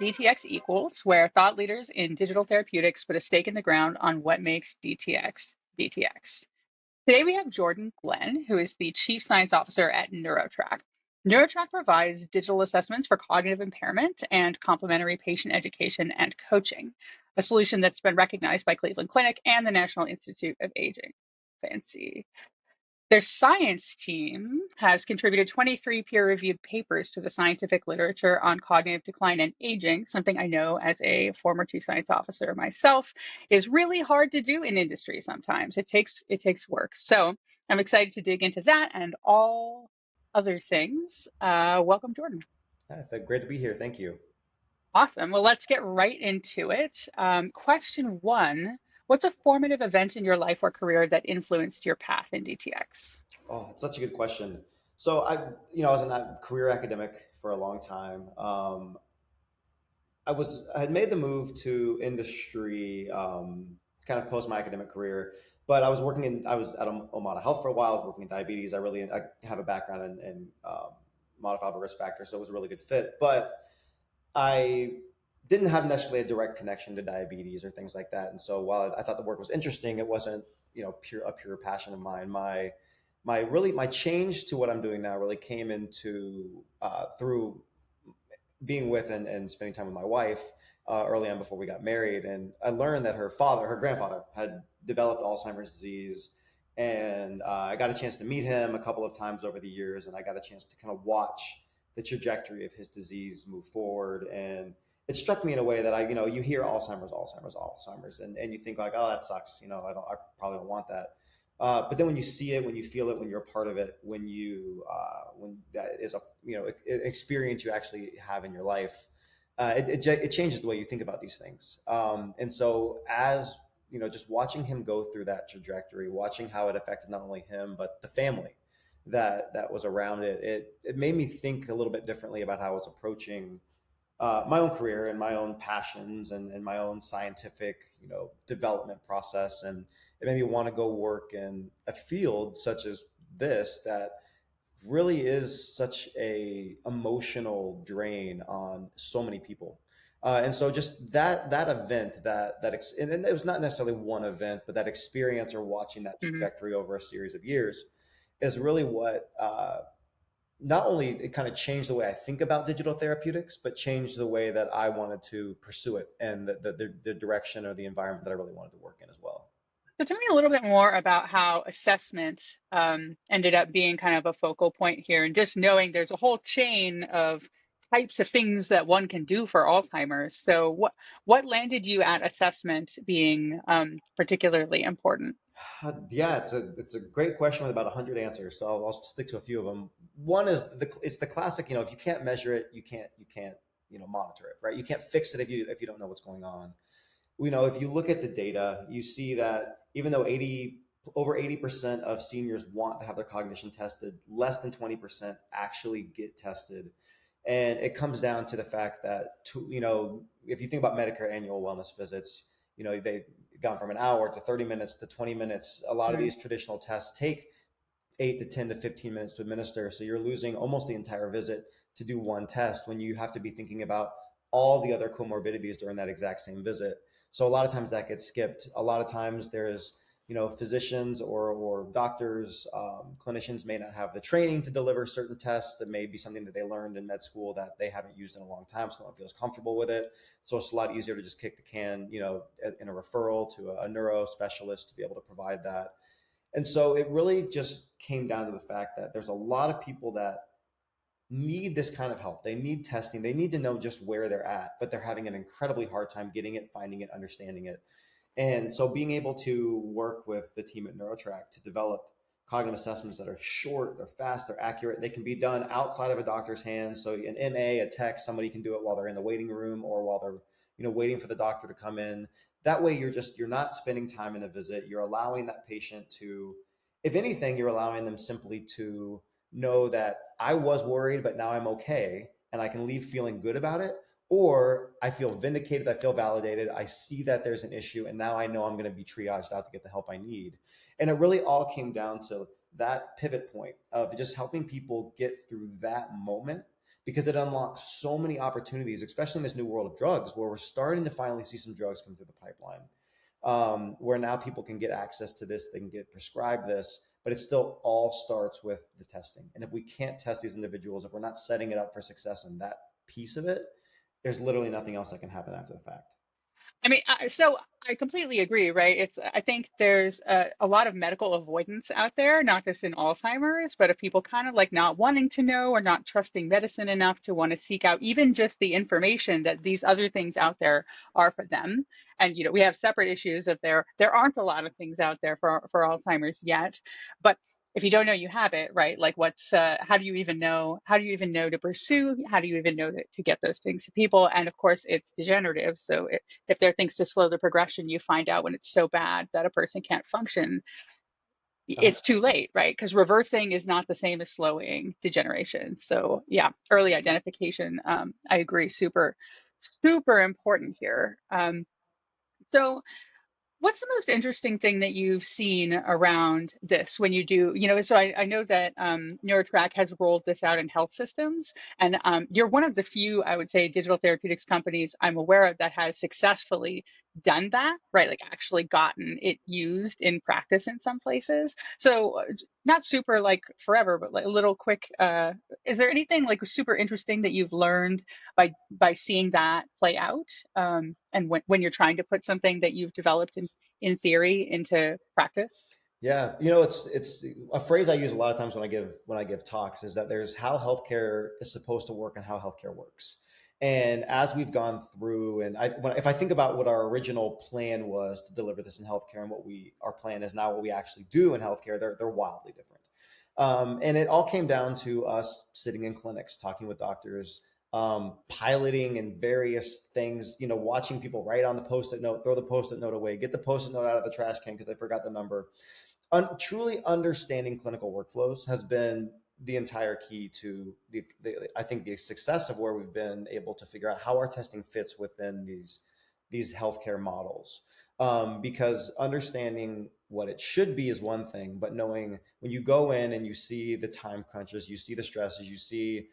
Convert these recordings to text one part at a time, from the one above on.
DTX Equals, where thought leaders in digital therapeutics put a stake in the ground on what makes DTX DTX. Today we have Jordan Glenn, who is the Chief Science Officer at Neurotrack. Neurotrack provides digital assessments for cognitive impairment and complementary patient education and coaching, a solution that's been recognized by Cleveland Clinic and the National Institute of Aging. Fancy. Their science team has contributed 23 peer-reviewed papers to the scientific literature on cognitive decline and aging, something I know as a former chief science officer myself is really hard to do in industry sometimes. It takes work. So I'm excited to dig into that and all other things. Welcome, Jordan. Great to be here. Thank you. Awesome. Well, let's get right into it. Question one, what's a formative event in your life or career that influenced your path in DTX? Oh, it's such a good question. So I was a career academic for a long time. I had made the move to industry, kind of post my academic career, but I was at Omada Health for a while. I was working in diabetes. I have a background in modifiable risk factors, so it was a really good fit. But I didn't have necessarily a direct connection to diabetes or things like that. And so while I thought the work was interesting, it wasn't, a pure passion of mine. My change to what I'm doing now really came into through being with and spending time with my wife early on before we got married. And I learned that her grandfather had developed Alzheimer's disease. And I got a chance to meet him a couple of times over the years, and I got a chance to kind of watch the trajectory of his disease move forward. And it struck me in a way that you hear Alzheimer's, and you think like, oh, that sucks. I probably don't want that. But then when you see it, when you feel it, when you're a part of it, when that is experience you actually have in your life, it changes the way you think about these things. And so as just watching him go through that trajectory, watching how it affected not only him but the family that was around it made me think a little bit differently about how I was approaching my own career and my own passions and my own scientific development process. And it made me want to go work in a field such as this that really is such a emotional drain on so many people. And so just that event and it was not necessarily one event, but that experience or watching that Mhm. trajectory over a series of years is really what not only it kind of changed the way I think about digital therapeutics, but changed the way that I wanted to pursue it and the direction or the environment that I really wanted to work in as well. So tell me a little bit more about how assessment ended up being kind of a focal point here, and just knowing there's a whole chain of types of things that one can do for Alzheimer's. So what landed you at assessment being particularly important? Yeah, it's a great question with about 100 answers. So I'll stick to a few of them. One is it's the classic. If you can't measure it, you can't monitor it, right? You can't fix it if you don't know what's going on. If you look at the data, you see that even though over 80% of seniors want to have their cognition tested, less than 20% actually get tested. And it comes down to the fact that, if you think about Medicare annual wellness visits, they've gone from an hour to 30 minutes to 20 minutes. A lot of Mm, these traditional tests take 8 to 10 to 15 minutes to administer. So you're losing almost the entire visit to do one test when you have to be thinking about all the other comorbidities during that exact same visit. So a lot of times that gets skipped. A lot of times there's, physicians or doctors, clinicians may not have the training to deliver certain tests. That may be something that they learned in med school that they haven't used in a long time, so no one feels comfortable with it. So it's a lot easier to just kick the can, in a referral to a neuro specialist to be able to provide that. And so it really just came down to the fact that there's a lot of people that need this kind of help. They need testing. They need to know just where they're at, but they're having an incredibly hard time getting it, finding it, understanding it. And so being able to work with the team at Neurotrack to develop cognitive assessments that are short, they're fast, they're accurate, they can be done outside of a doctor's hands. So an MA, a tech, somebody can do it while they're in the waiting room or while they're, waiting for the doctor to come in. That way you're not spending time in a visit. You're allowing that patient to, if anything, you're allowing them simply to know that I was worried, but now I'm okay. And I can leave feeling good about it. Or I feel vindicated, I feel validated, I see that there's an issue, and now I know I'm going to be triaged out to get the help I need. And it really all came down to that pivot point of just helping people get through that moment because it unlocks so many opportunities, especially in this new world of drugs, where we're starting to finally see some drugs come through the pipeline, where now people can get access to this, they can get prescribed this, but it still all starts with the testing. And if we can't test these individuals, if we're not setting it up for success in that piece of it, there's literally nothing else that can happen after the fact. I mean, so I completely agree, right? I think there's a lot of medical avoidance out there, not just in Alzheimer's, but of people kind of like not wanting to know or not trusting medicine enough to want to seek out even just the information that these other things out there are for them. And, we have separate issues of there aren't a lot of things out there for Alzheimer's yet, but if you don't know you have it, right? Like how do you even know? How do you even know to pursue? How do you even know to get those things to people? And of course, it's degenerative. So if there are things to slow the progression, you find out when it's so bad that a person can't function, it's too 100%. late, right? Because reversing is not the same as slowing degeneration. So yeah, early identification, I agree, super, super important here. So what's the most interesting thing that you've seen around this when you do, so I know that Neurotrack has rolled this out in health systems, and you're one of the few, I would say, digital therapeutics companies I'm aware of that has successfully done that, right? Like actually gotten it used in practice in some places. So not super like forever, but like a little quick, is there anything like super interesting that you've learned by seeing that play out? And when you're trying to put something that you've developed in theory into practice? Yeah, it's a phrase I use a lot of times when I give talks is that there's how healthcare is supposed to work and how healthcare works. And as we've gone through, and if I think about what our original plan was to deliver this in healthcare and what our plan is now, what we actually do in healthcare, they're wildly different. And it all came down to us sitting in clinics, talking with doctors, piloting and various things, watching people write on the post-it note, throw the post-it note away, get the post-it note out of the trash can because they forgot the number. Truly understanding clinical workflows has been the entire key to I think the success of where we've been able to figure out how our testing fits within these healthcare models. Because understanding what it should be is one thing, but knowing when you go in and you see the time crunches, you see the stresses, you see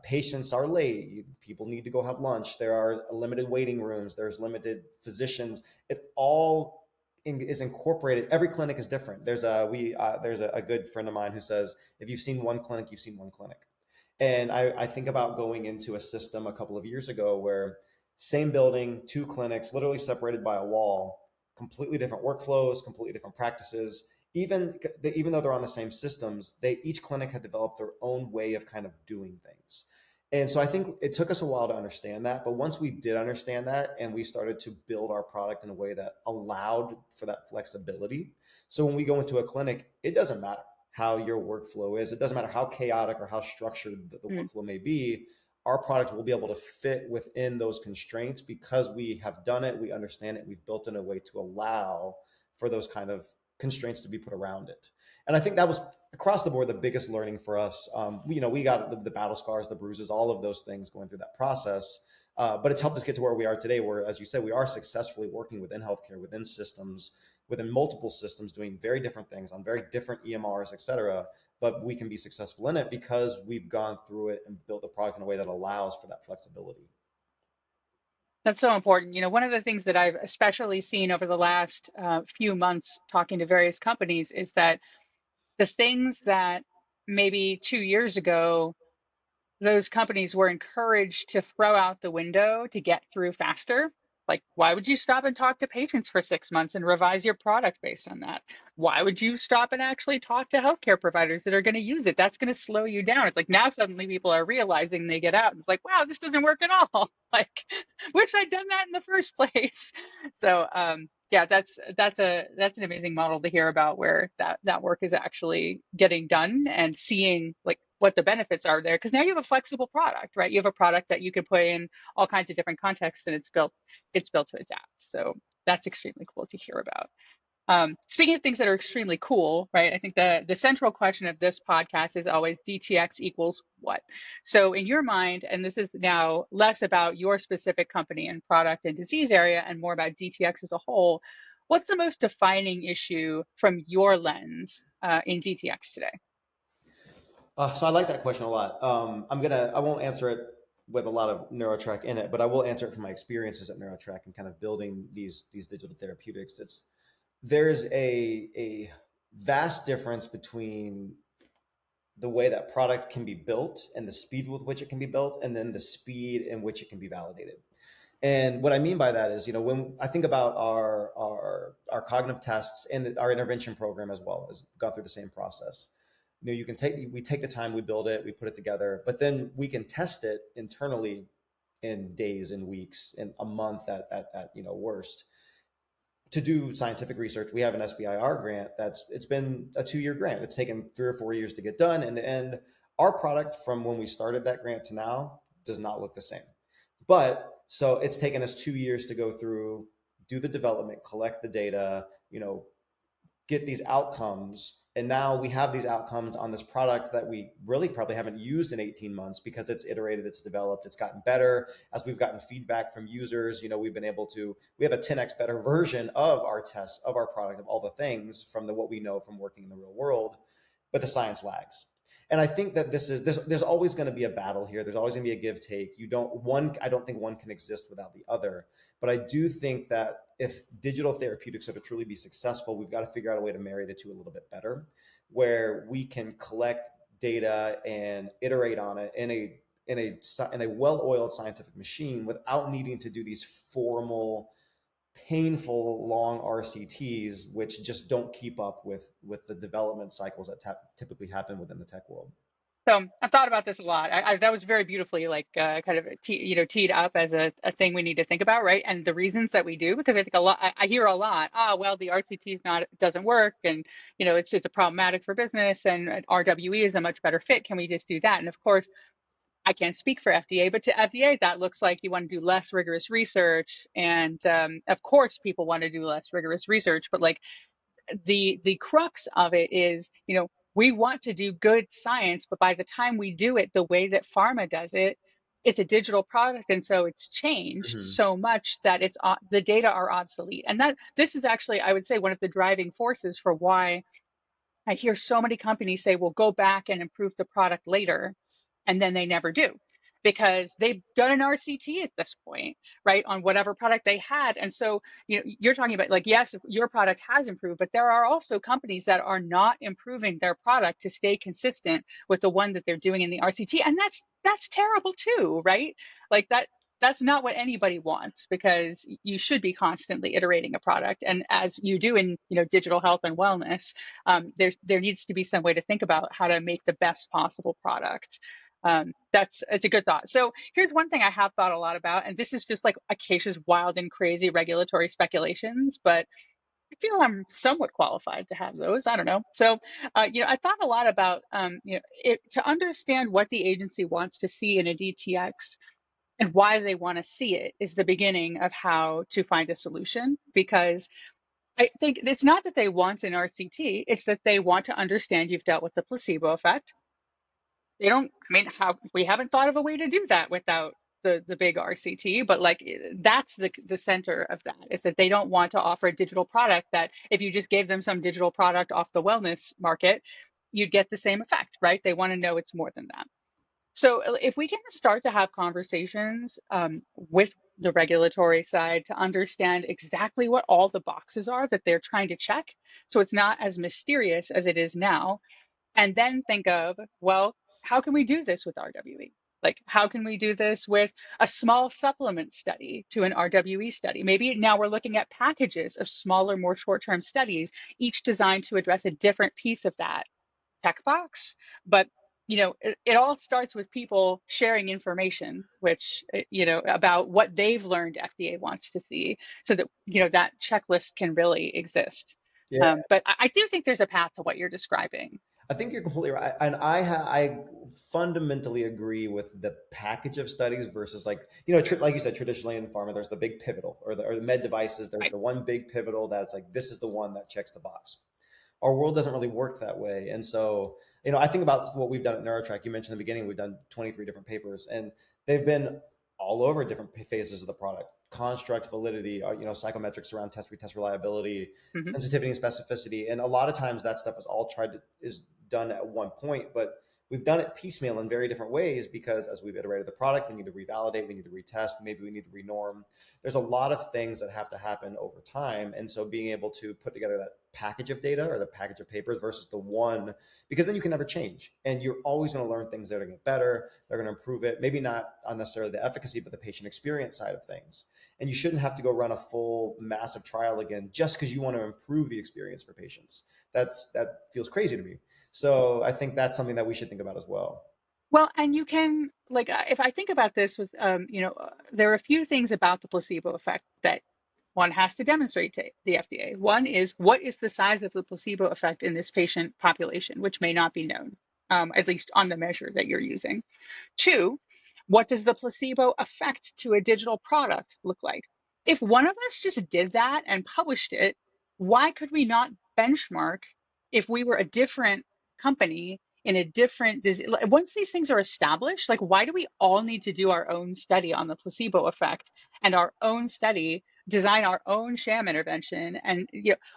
patients are late, people need to go have lunch, there are limited waiting rooms, there's limited physicians, it all is incorporated. Every clinic is different. There's a good friend of mine who says, if you've seen one clinic, you've seen one clinic. And I think about going into a system a couple of years ago where same building, two clinics, literally separated by a wall, completely different workflows, completely different practices. Even though they're on the same systems, each clinic had developed their own way of kind of doing things. And so I think it took us a while to understand that. But once we did understand that and we started to build our product in a way that allowed for that flexibility. So when we go into a clinic, it doesn't matter how your workflow is. It doesn't matter how chaotic or how structured the Mm. workflow may be. Our product will be able to fit within those constraints because we have done it, we understand it, we've built in a way to allow for those kind of constraints to be put around it. And I think that was across the board the biggest learning for us. We got the battle scars, the bruises, all of those things going through that process. But it's helped us get to where we are today, where, as you said, we are successfully working within healthcare, within systems, within multiple systems, doing very different things on very different EMRs, et cetera. But we can be successful in it because we've gone through it and built the product in a way that allows for that flexibility. That's so important. One of the things that I've especially seen over the last few months talking to various companies is that the things that maybe 2 years ago those companies were encouraged to throw out the window to get through faster. Like, why would you stop and talk to patients for 6 months and revise your product based on that? Why would you stop and actually talk to healthcare providers that are going to use it? That's going to slow you down. It's like now suddenly people are realizing they get out and it's like, wow, this doesn't work at all. Like, wish I'd done that in the first place. So, yeah, that's an amazing model to hear about where that work is actually getting done and seeing like what the benefits are there because now you have a flexible product, right? You have a product that you can put in all kinds of different contexts and it's built to adapt. So that's extremely cool to hear about. Speaking of things that are extremely cool, right? I think the central question of this podcast is always DTX equals what? So in your mind, and this is now less about your specific company and product and disease area and more about DTX as a whole, what's the most defining issue from your lens in DTX today? So I like that question a lot. I won't answer it with a lot of Neurotrack in it, but I will answer it from my experiences at Neurotrack and kind of building these digital therapeutics. There's a vast difference between the way that product can be built and the speed with which it can be built, and then the speed in which it can be validated. And what I mean by that is, when I think about our cognitive tests and our intervention program as well as gone through the same process. We take the time, we build it, we put it together, but then we can test it internally in days and weeks and a month at worst. To do scientific research, we have an SBIR grant it's been a 2-year grant. It's taken 3 or 4 years to get done, and our product from when we started that grant to now does not look the same. But so it's taken us 2 years to go through, do the development, collect the data, get these outcomes. And now we have these outcomes on this product that we really probably haven't used in 18 months because it's iterated, it's developed, it's gotten better. As we've gotten feedback from users, we've been able to, we have a 10x better version of our tests, of our product, of all the things from what we know from working in the real world, but the science lags. And I think that there's always going to be a battle here. There's always going to be a give take. I don't think one can exist without the other. But I do think that if digital therapeutics are to truly be successful, we've got to figure out a way to marry the two a little bit better, where we can collect data and iterate on it in a well-oiled scientific machine without needing to do these formal, painful, long RCTs, which just don't keep up with the development cycles that typically happen within the tech world. So I've thought about this a lot. That was very beautifully like kind of teed up as a thing we need to think about, right? And the reasons that we do, because I think a lot, I hear a lot. Well, the RCT is not doesn't work, and it's a problematic for business, and RWE is a much better fit. Can we just do that? And of course, I can't speak for FDA, but to FDA, that looks like you want to do less rigorous research, and of course, people want to do less rigorous research, but like the crux of it is, we want to do good science, but by the time we do it the way that pharma does it, it's a digital product, and so it's changed Mm-hmm. so much that the data are obsolete. And that this is actually, I would say, one of the driving forces for why I hear so many companies say, "Well, go back and improve the product later," and then they never do because they've done an RCT at this point, right, on whatever product they had. And so, you're talking about, like, yes, your product has improved, but there are also companies that are not improving their product to stay consistent with the one that they're doing in the RCT, and that's terrible too, right? Like that's not what anybody wants, because you should be constantly iterating a product, and as you do in digital health and wellness, there needs to be some way to think about how to make the best possible product. It's a good thought. So here's one thing I have thought a lot about, and this is just like Acacia's wild and crazy regulatory speculations, but I feel I'm somewhat qualified to have those. I don't know. So, I thought a lot about, to understand what the agency wants to see in a DTX and why they want to see it is the beginning of how to find a solution. Because I think it's not that they want an RCT, it's that they want to understand you've dealt with the placebo effect. They don't, I mean, how we haven't thought of a way to do that without the big RCT, but like that's the center of that, is that they don't want to offer a digital product that if you just gave them some digital product off the wellness market, you'd get the same effect, right? They want to know it's more than that. So if we can start to have conversations with the regulatory side to understand exactly what all the boxes are that they're trying to check, so it's not as mysterious as it is now, and then think of, well, how can we do this with RWE? Like, how can we do this with a small supplement study to an RWE study? Maybe now we're looking at packages of smaller, more short-term studies, each designed to address a different piece of that tech box. But it all starts with people sharing information, which about what they've learned FDA wants to see, so that that checklist can really exist. Yeah, But I do think there's a path to what you're describing. I think you're completely right, and I fundamentally agree with the package of studies versus, like, like you said, traditionally in pharma, there's the big pivotal, or the med devices. There's Right. the one big pivotal that's like, this is the one that checks the box. Our world doesn't really work that way, and so I think about what we've done at Neurotrack. You mentioned in the beginning we've done 23 different papers, and they've been all over different phases of the product: construct, validity, psychometrics around retest reliability, Hmm. sensitivity and specificity. And a lot of times that stuff is done at one point, but we've done it piecemeal in very different ways because as we've iterated the product, we need to revalidate, we need to retest, maybe we need to renorm. There's a lot of things that have to happen over time. And so being able to put together that package of data or the package of papers versus the one, because then you can never change and you're always going to learn things that are going to get better. They're going to improve it. Maybe not on necessarily the efficacy, but the patient experience side of things. And you shouldn't have to go run a full massive trial again just because you want to improve the experience for patients. That feels crazy to me. So I think that's something that we should think about as well. Well, and you can, like, if I think about this with, there are a few things about the placebo effect that one has to demonstrate to the FDA. One is what is the size of the placebo effect in this patient population, which may not be known, at least on the measure that you're using. Two, what does the placebo effect to a digital product look like? If one of us just did that and published it, why could we not benchmark if we were a different company in a different disease? Once these things are established, like why do we all need to do our own study on the placebo effect and our own study, design our own sham intervention? And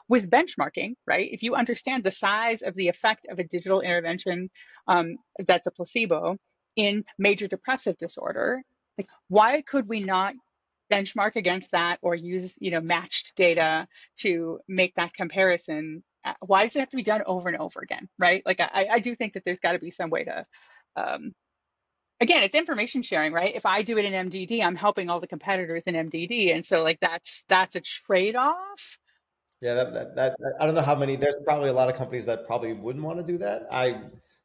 with benchmarking, right? If you understand the size of the effect of a digital intervention that's a placebo in major depressive disorder, like why could we not benchmark against that or use matched data to make that comparison? Why does it have to be done over and over again, right? Like I do think that there's got to be some way to um, again, it's information sharing, right? If I do it in MDD, I'm helping all the competitors in MDD, and so like that's a trade-off. Yeah, I don't know how many. There's probably a lot of companies that probably wouldn't want to do that.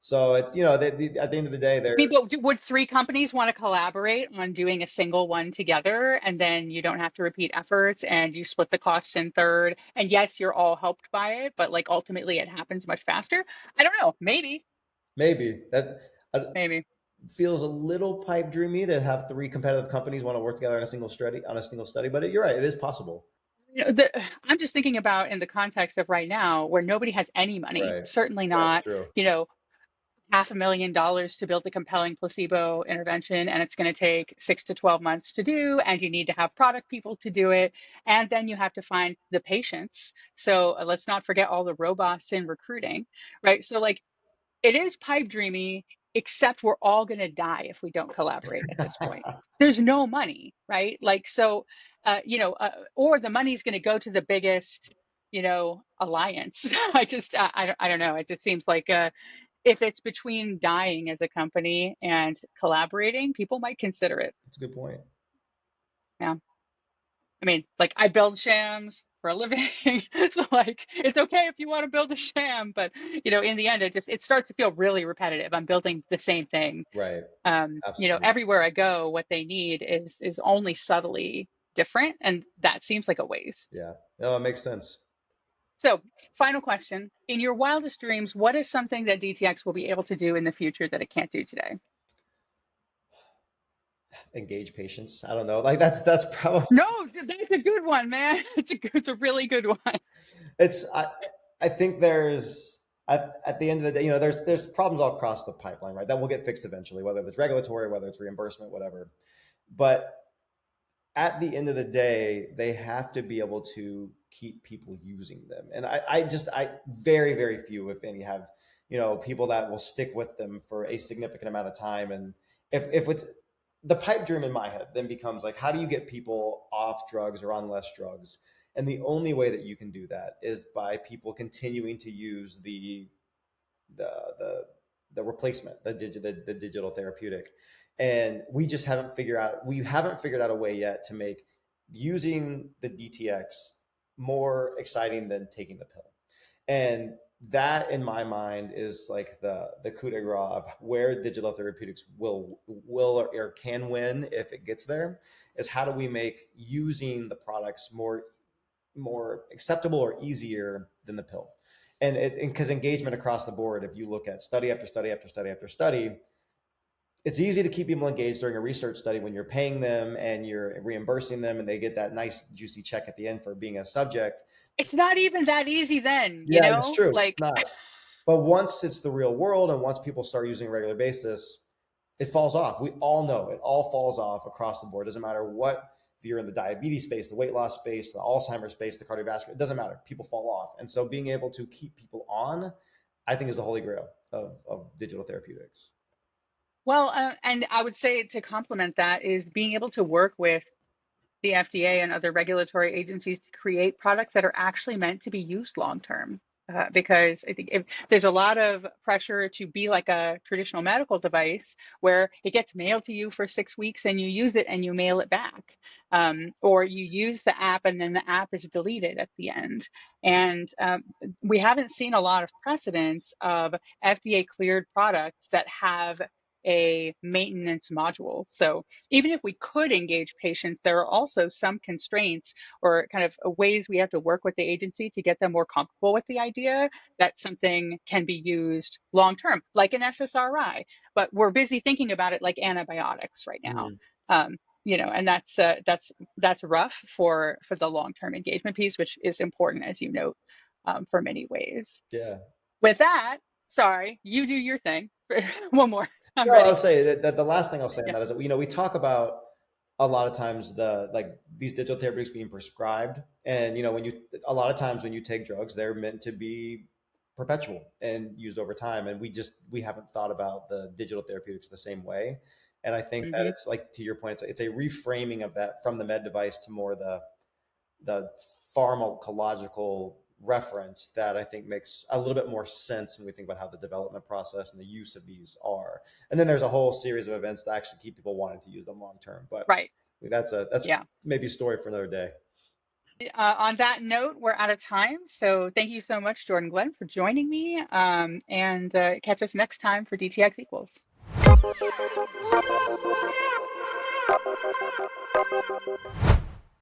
So it's at the end of the day, I mean, there's but would three companies want to collaborate on doing a single one together, and then you don't have to repeat efforts and you split the costs in third? And yes, you're all helped by it, but like ultimately it happens much faster. I don't know. Maybe, maybe that maybe. feels a little pipe dreamy to have three competitive companies want to work together on a single study. But you're right, it is possible. I'm just thinking about in the context of right now where nobody has any money, Right, certainly that's not, true. $500,000 to build a compelling placebo intervention, and it's going to take 6 to 12 months to do, and you need to have product people to do it, and then you have to find the patients. So let's not forget all the robots in recruiting, right? So like it is pipe dreamy, except we're all going to die if we don't collaborate at this point. There's no money, right? Like so, or the money's going to go to the biggest, alliance. I don't know. It just seems like if it's between dying as a company and collaborating, people might consider it. That's a good point. Yeah. I mean, like I build shams for a living. So like it's okay if you want to build a sham, but in the end it starts to feel really repetitive. I'm building the same thing. Right, absolutely. Everywhere I go, what they need is only subtly different, and that seems like a waste. Yeah, no, it makes sense. So, final question. In your wildest dreams, what is something that DTX will be able to do in the future that it can't do today? Engage patients. I don't know. Like that's probably No, that's a good one, man. It's a really good one. it's I think there's at the end of the day, there's problems all across the pipeline, right? That will get fixed eventually, whether it's regulatory, whether it's reimbursement, whatever. But at the end of the day, they have to be able to keep people using them. And I very, very few, if any, have, people that will stick with them for a significant amount of time. And if it's the pipe dream in my head, then becomes like, how do you get people off drugs or on less drugs? And the only way that you can do that is by people continuing to use the the the replacement, the digital therapeutic. And we haven't figured out a way yet to make using the DTX more exciting than taking the pill. And that in my mind is like the coup de grace of where digital therapeutics will or can win if it gets there, is how do we make using the products more acceptable or easier than the pill. And because engagement across the board, if you look at study after study after study after study, it's easy to keep people engaged during a research study when you're paying them and you're reimbursing them and they get that nice juicy check at the end for being a subject. It's not even that easy then, Yeah, it's true. It's Like not. But once it's the real world and once people start using a regular basis, it falls off. We all know it all falls off across the board. It doesn't matter what, if you're in the diabetes space, the weight loss space, the Alzheimer's space, the cardiovascular, it doesn't matter. People fall off. And so being able to keep people on I think is the holy grail of digital therapeutics. Well, and I would say to complement that is being able to work with the FDA and other regulatory agencies to create products that are actually meant to be used long term. Because I think if there's a lot of pressure to be like a traditional medical device where it gets mailed to you for 6 weeks and you use it and you mail it back, or you use the app and then the app is deleted at the end. And we haven't seen a lot of precedents of FDA cleared products that have a maintenance module. So even if we could engage patients, there are also some constraints or kind of ways we have to work with the agency to get them more comfortable with the idea that something can be used long term, like an SSRI. But we're busy thinking about it like antibiotics right now. Mhm. And that's rough for the long term engagement piece, which is important as you note, for many ways. Yeah. With that, sorry, you do your thing. One more. I'm No, I'll ready. say that the last thing I'll say on Yeah. that is that we talk about a lot of times the like these digital therapeutics being prescribed, and when you a lot of times when you take drugs, they're meant to be perpetual and used over time, and we haven't thought about the digital therapeutics the same way. And I think that Hmm. it's like, to your point, it's a reframing of that from the med device to more the pharmacological reference that I think makes a little bit more sense when we think about how the development process and the use of these are. And then there's a whole series of events that actually keep people wanting to use them long term. But Right. that's Yeah. maybe a story for another day. On that note, we're out of time. So thank you so much, Jordan Glenn, for joining me. And catch us next time for DTX equals.